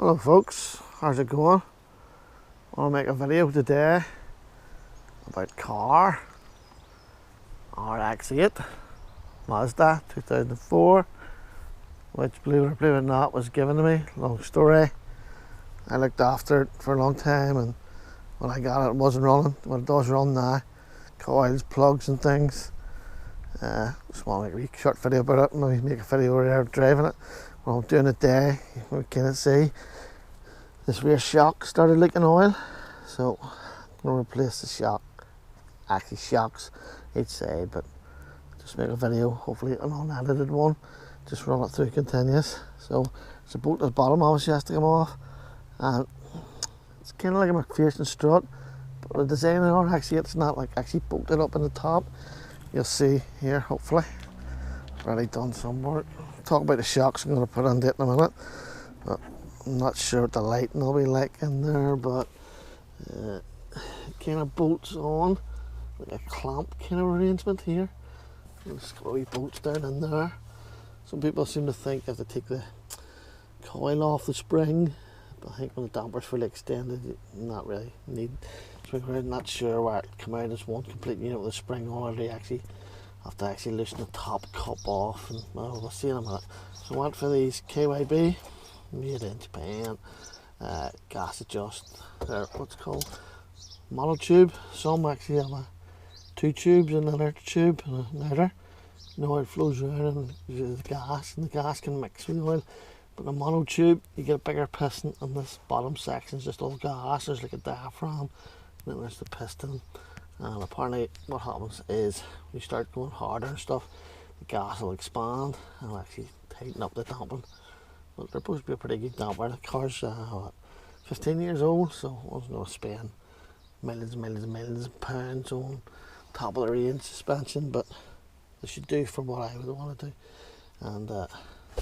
Hello folks, how's it going? I want to make a video today about car RX8 Mazda 2004, which believe it or not was given to me. Long story. I looked after it for a long time, and when I got it, it wasn't running. When it does run now, coils, plugs and things. Just want to make a wee short video about it, maybe make a video where I'm driving it. What I'm doing today, we can't see. This rear shock started leaking oil, so I'm going to replace the shock. Actually shocks each side, but just make a video, hopefully an unedited one. Just run it through continuous. So it's a bolt at the bottom obviously has to come off, and it's kind of like a McPherson strut, but the design of the RX8 it's not like actually bolted up in the top. You'll see here, hopefully. Already done some work. Talk about the shocks I'm going to put on it in a minute. But I'm not sure what the lighting will be like in there, but it kind of bolts on like a clamp kind of arrangement here. There's got wee bolts down in there. Some people seem to think you have to take the coil off the spring, but I think when the damper's fully extended, you not really need spring. I'm not sure where it come out as one complete unit with the spring on, or they actually have to actually loosen the top cup off, and well, we'll see in a minute. So I went for these KYB, made in Japan, gas adjust, what's it called, mono tube. Some actually have two tubes, an inner tube and an outer. You know how it flows around and the gas can mix with the oil. But the mono tube, you get a bigger piston, and this bottom section is just all gas. There's like a diaphragm, and then there's the piston. And apparently what happens is when you start going harder and stuff, the gas will expand and will actually tighten up the damping. But they're supposed to be a pretty good damper. The car's 15 years old, so I wasn't going to spend millions of pounds on top of the range suspension, but they should do for what I would want to do. And so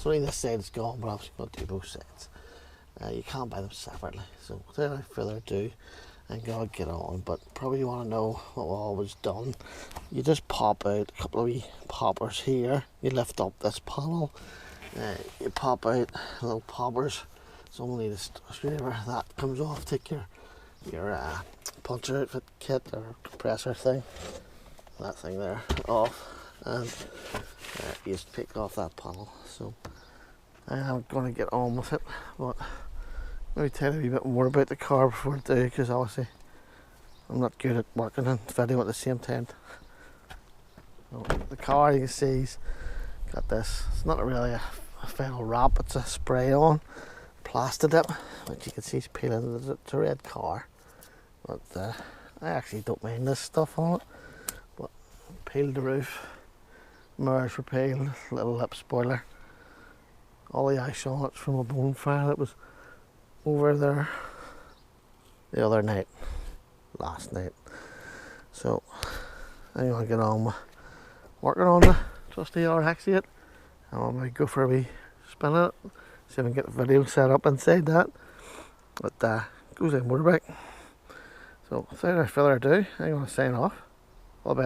only this side is gone, but obviously got to do both sides. You can't buy them separately, so without further ado, I'm gonna get on. But probably you want to know what was always done. You just pop out a couple of wee poppers here. You lift up this panel. You pop out little poppers. So only need a screwdriver. That comes off. Take your puncher outfit kit or compressor thing. That thing there off, and you just pick off that panel. So I am gonna get on with it, but maybe tell you a wee bit more about the car before I do, because obviously I'm not good at working and video at the same time. So the car, you can see, has got this. It's not really a final wrap, it's a spray on plastic dip, which you can see is peeling. It's a red car, but I actually don't mind this stuff on it. But peeled the roof, mirrors were peeled, little lip spoiler. All the ice on it's from a bonfire that was over there the other night, last night. So I'm gonna get on with working on the trusty RX8. I'm gonna go for a wee spin in it, see if I can get the video set up inside that. But goes in motorbike. So without further ado, I'm gonna sign off.